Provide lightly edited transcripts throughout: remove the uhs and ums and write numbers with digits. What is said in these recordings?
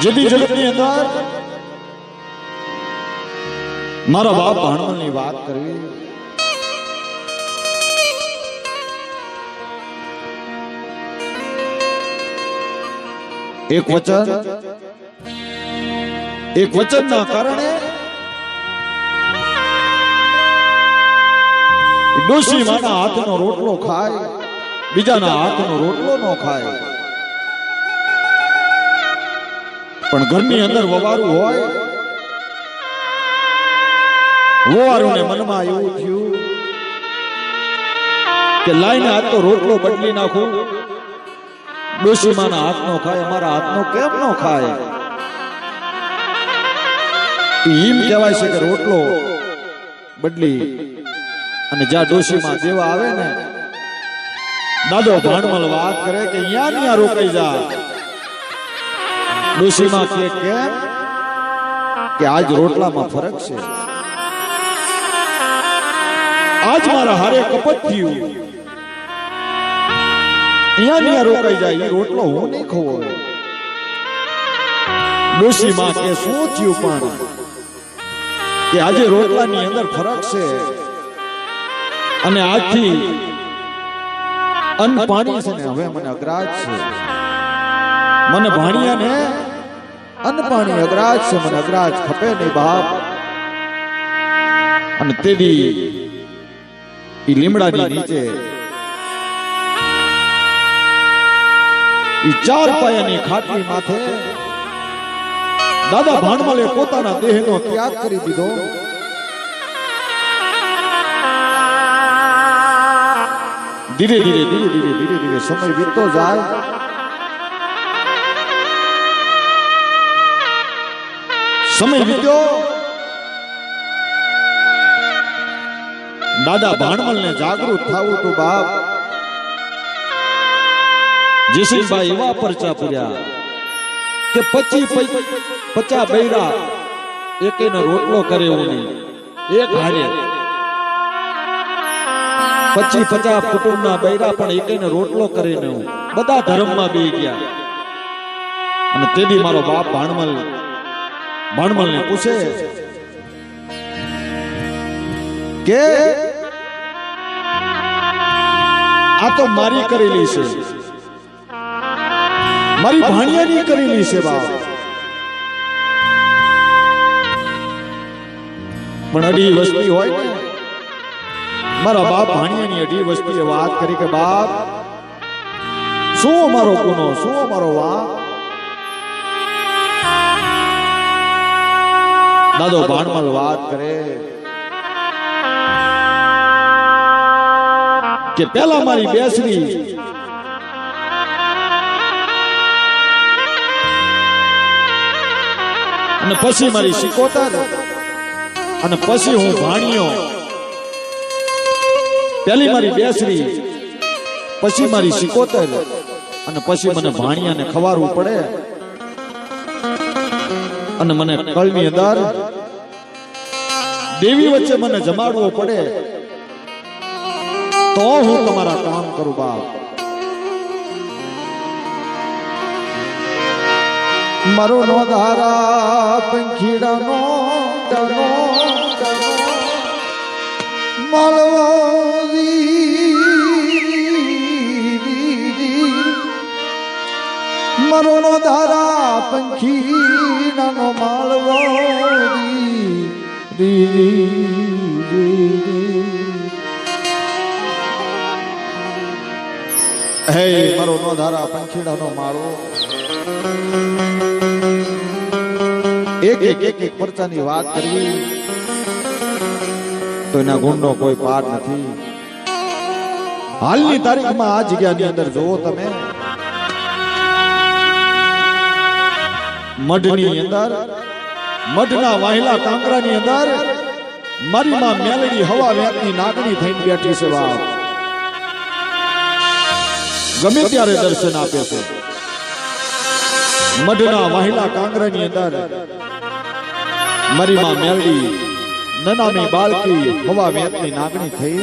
જેથી જગતની અંદર મારા બાપ ભાણવલની વાત કરવી, એક વચનના કારણે ડોશી માના હાથનો રોટલો ખાય, બીજાના હાથનો રોટલો ન ખાય. પણ ઘરની અંદર વવારું હોય, વવારુને મનમાં એવું થયું કે લાઈને હાથ તો રોટલો બદલી નાખું, ડોશીમાના હાથનો ખાય, અમારા હાથનો કેમ ન ખાય? એમ કહેવાય છે કે રોટલો બદલી અને જ્યાં ડોશીમાં દેવા આવે ને, દાદો ભાણવલ વાત કરે કે અહીંયા રોકાઈ જા. ડોશીમાં કે કેમ? કે આજ રોટલામાં ફરક છે, આજ મારા હારે કપટ થયું, અહીંયા રોકાઈ જાય, એ રોટલો હું નહીં ખવો. ડોશીમાં કે શું થયું? પણ કે આજે રોટલાની અંદર ફરક છે અને આજથી અન્ન પાણી છે ને હવે મને અગ્રાજ છે, મને ભાણિયાને અન્ન પાણી અગ્રાજ છે, મને અગ્રાજ ખપે નહીં બાપ. અને તેદી ઈ લીમડાની નીચે ઈ ચાર પાયાની ખાટલી માથે દાદા ભાણવલે પોતાના દેહનો ત્યાગ કરી દીધો. ધીરે ધીરે સમય વીતતો જાય. સમય વીત્યો, દાદા ભાણવલને જાગૃત થવું તો બાપ જયસિંહભાઈ એવા પરચા પૂર્યા કે 50 બૈરા એકેનો રોટલો કરે એવું નહીં, એક હારે 50 કુટુંબના બૈરા પણ એકેનો રોટલો કરે નહીં, બધા ધર્મમાં બેહી ગયા. અને તેદી મારો બાપ ભાણવલને પૂછે કે આ તો મારી કરેલી છે, મારી ભાણિયાની કરેલી છે બાપ. પણ અઢી વસ્તી હોય ને, મારા બાપ ભાણિયાની અઢી વસ્તીએ વાત કરી કે બાપ શું અમારો ગુનો, શું અમારો વાંક? દાદો ભાણવલ વાત કરે કે પેલા મારી બેસરી અને પછી મારી શિકોતર અને પછી હું ભાણિયો. પેલી મારી બેસરી, પછી મારી શિકોતર અને પછી મને ભાણિયાને ખવારવું પડે અને મને કળની અંદર દેવી વચ્ચે મને જમાડવો પડે તો હું તમારા કામ કરું બાપ. મારો નો ધારા પંખીડાનો મારો નો ધારા પંખીડાનો માળવો હે મારો નો ધારા પંખીડાનો માળવો. એક પરચાની વાત કરવી તો એના ગુણનો કોઈ પાર નથી. હાલની તારીખમાં આ જગ્યાની અંદર જોવો તમે મઢની અંદર મઢના વાહિલા કાંકરાની અંદર મારી માં મેલડી હવા વેતની નાગણી થઈને બેઠી છે બાપ. ગમે ત્યારે દર્શન આપે છે. મઢના વાહિલા કાંકરાની અંદર મારી માં મેલડી નનામી બાળકી હવા વેતની નાગણી થઈ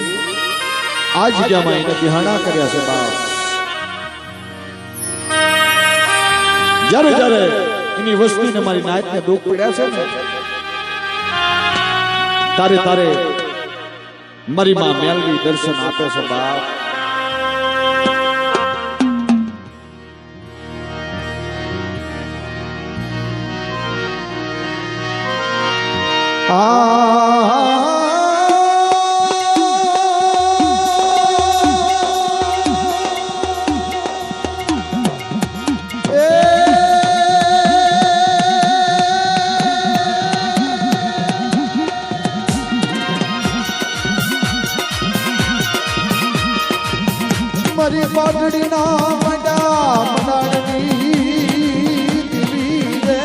આ જગ્યામાં એને બિહાણા કર્યા છે બાપ. જ્યારે જ્યારે એની વસ્તીને મારી નાયતને દુઃખ પડ્યા છે ને તારે તારે મારી માં મેલડી દર્શન આપે છે બાપ. મારી પાટડી ના મંડા મંડાડની દીવી રે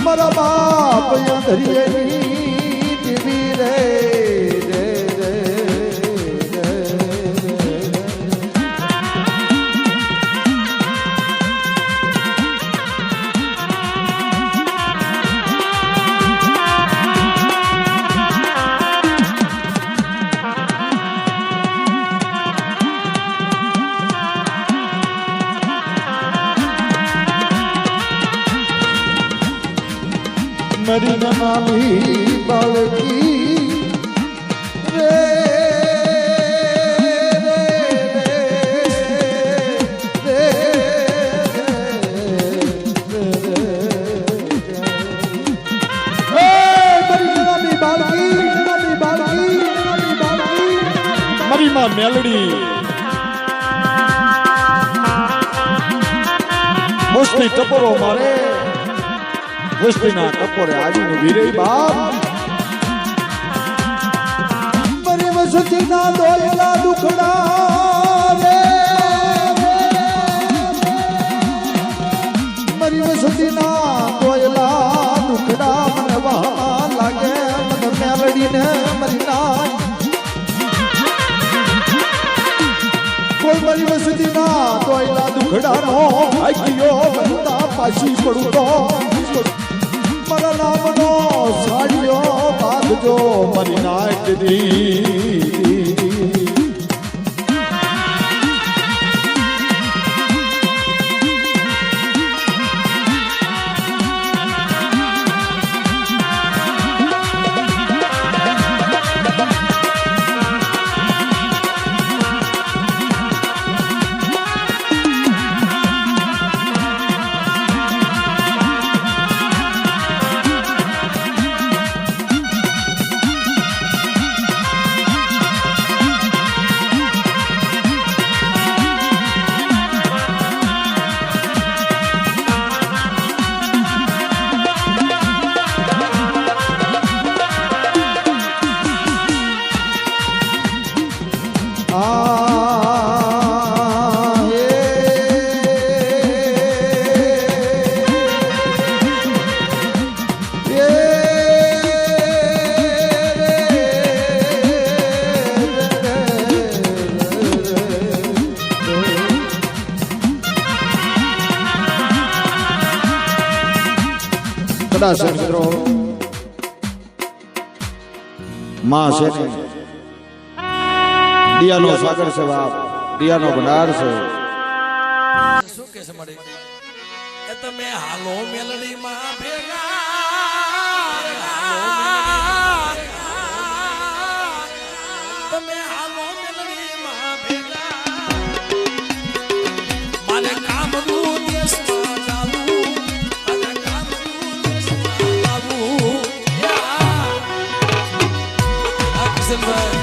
મારા બાપ અંધરીની દીવી રે મારી નાની બાળકી રે મારી માં મેલડી મુસ્તી ટપોરો મારે વસ્તીના ટપોરે આવીને વીરે બાપ. મારી વસ્તીના દોયલા દુખડા રે મારી વસ્તીના દોયલા દુખડા મને વહવા લાગે મને મેલડીને મારી ના કોઈ મારી વસ્તીના દોયલા દુખડાનો ભાગ્યો બંદા પાછી પડું તો મારા નામનો સાડિયો બાંધજો મારી નાયકની. કદાચ મિત્રો માં છે ને દિયાનો સાગર છે બાપ, દિયાનો ભંડાર છે. શું કે છે મળી એ તમે હાલો મેલડી માં ભેગા તમે હાલો મેલડી માં ભેગા મારે કામ નું દેશમાં જાવું અને કામ નું દેશમાં જાવું યા કિશનભાઈ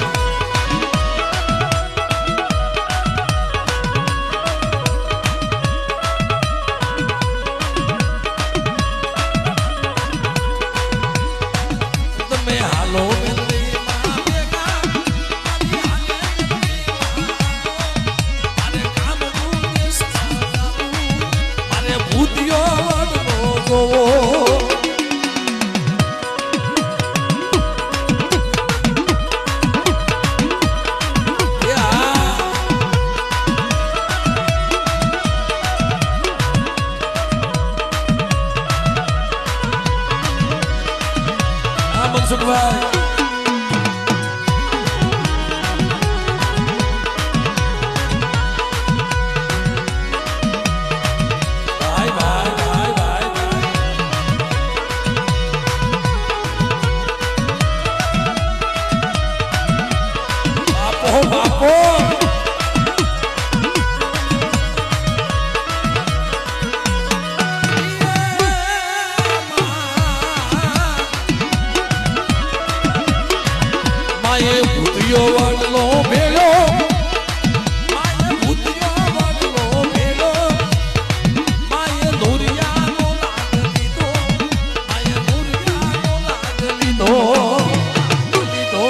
મનસુખભાઈ ભાઈ ભાઈ ભાઈ ભાઈ બાપો બાપો માએ ભૂતિયો વડલો ભેળો માએ ભૂતિયો વડલો ભેળો માએ દુરિયાનો લાગ લીધો માએ દુરિયાનો લાગ લીધો લીધો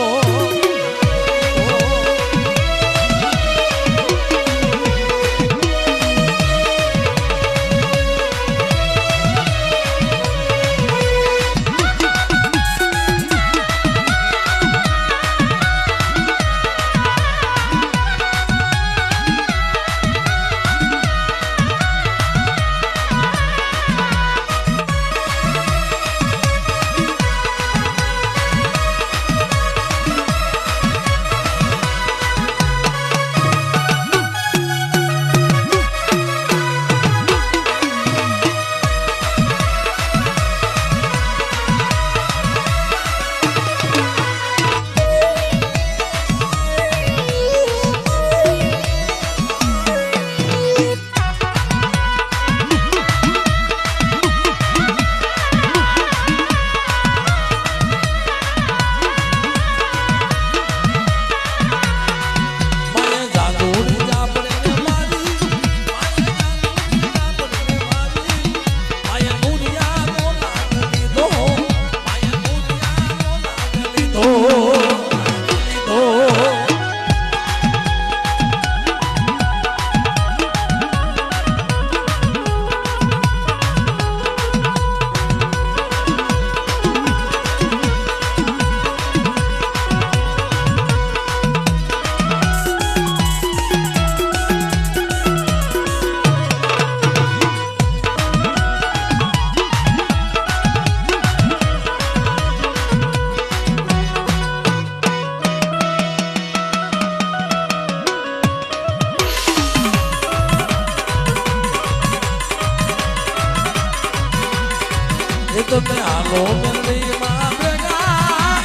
તમે હાલો મંદિરમાં ભેગા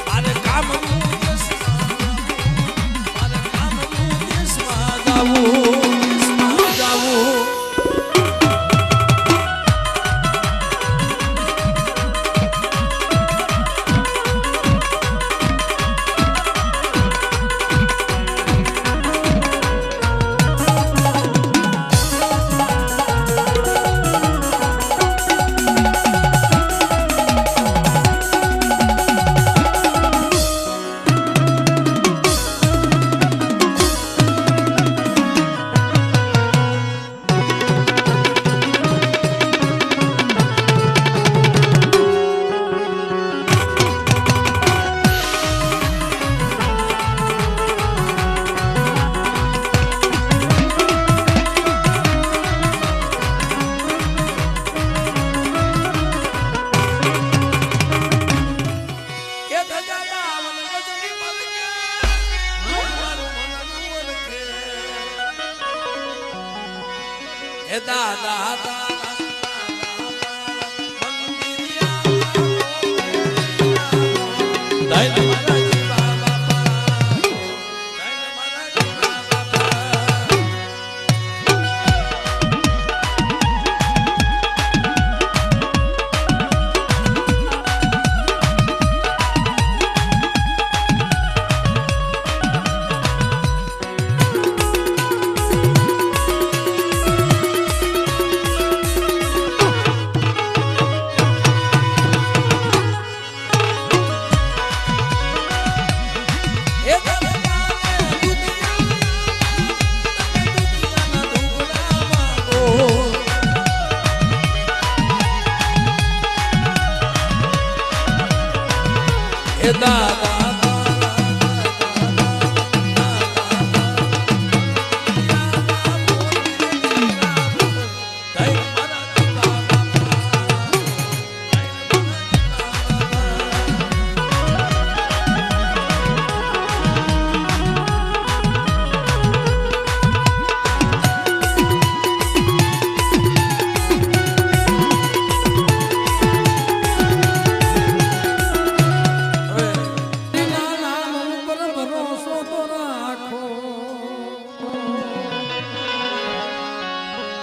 મારે કામનું દેશમાં જાવું દાદા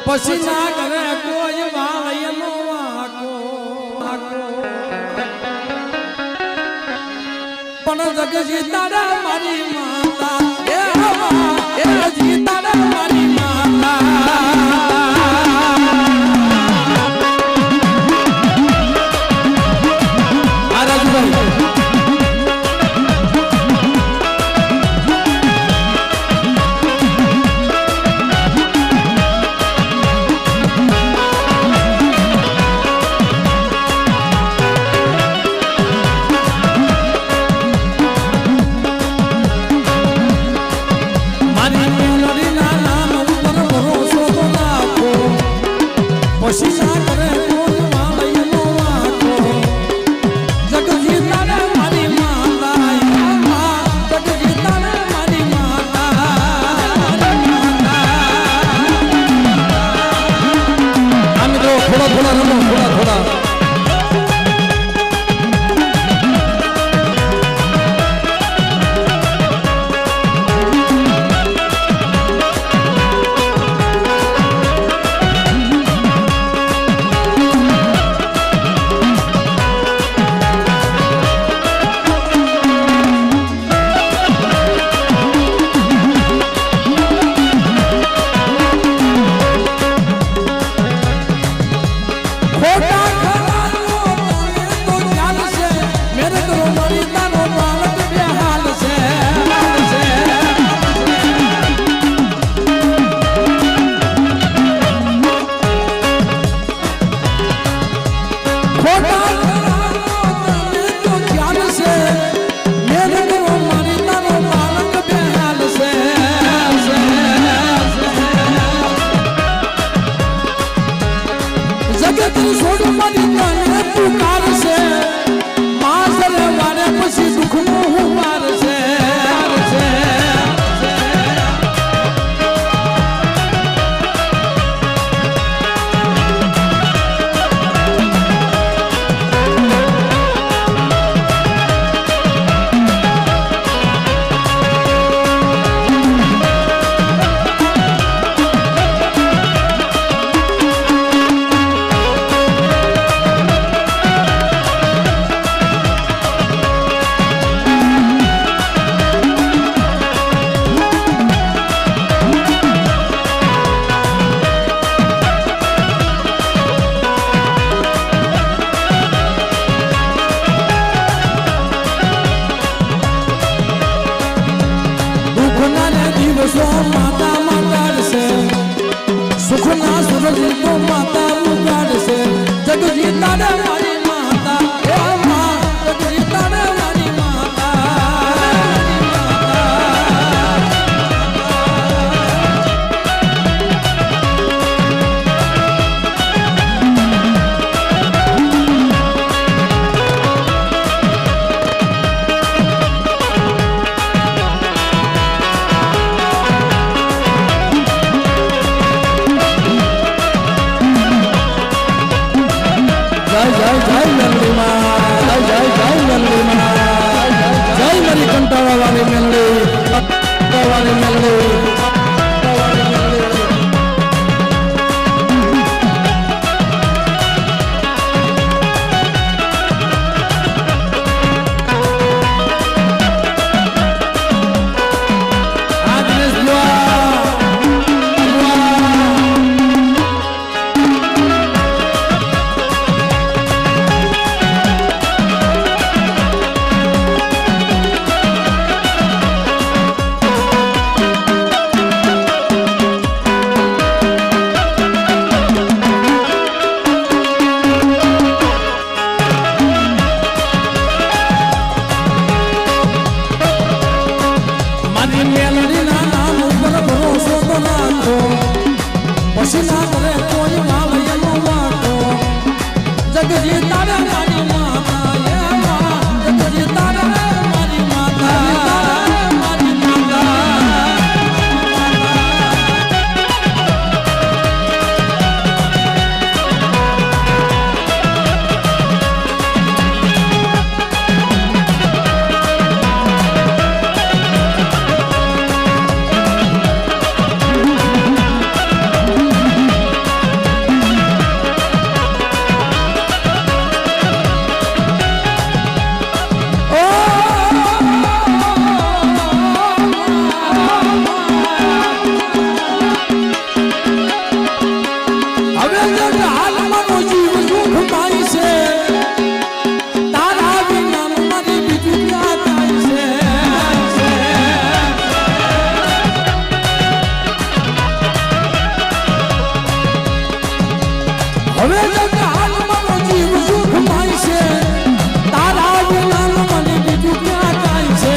પછી ના કરે કોઈ વાળયનો વાકો પણ જગજી તારા મારી માતા એ હજી તારા મારી માતા આ રાજુભાઈ પછી ના કરે કોઈ વાળયનો વાકો જગજી તારે મારી માતા જગજી તારે મારી માતા આ મિત્રો થોડા રમો થોડા માતા માતાડશે સુખના સૂરજ તો માતા ઉગાડશે જગજી તારે મારી માતા હે માં જગજી તારે મારી માતા જગજી તારે મારી માતા જગજી તારે મારી માતા મારી માતા હવે જગહાલ મારો જીવ સુખ માય છે તારા વિના મને બીજું ક્યાં કાંઈ છે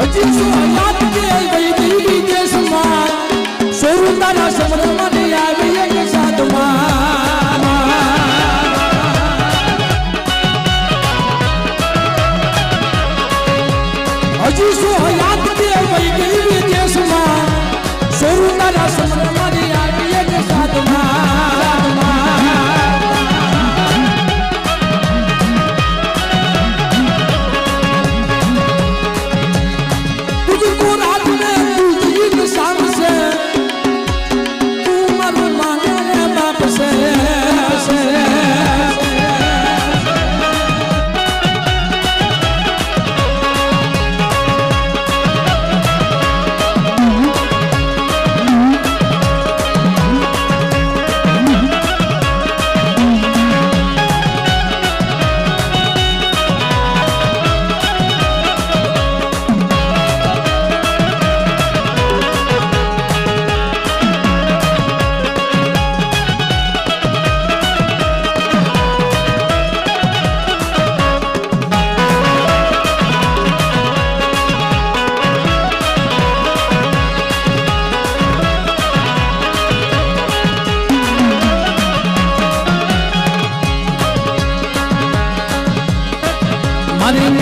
હજી શું યાદ કે ગઈ દિલ્હી દેશમાં સોરુદાના સમરમાં આવી એક સાધમાં હજી શું યાદ કે ગઈ દિલ્હી દેશમાં સોરુદાના સમરમાં આવી એક સાધમાં तुझको रात में तुझी के शाम से तू मर मांगे बाप से મારી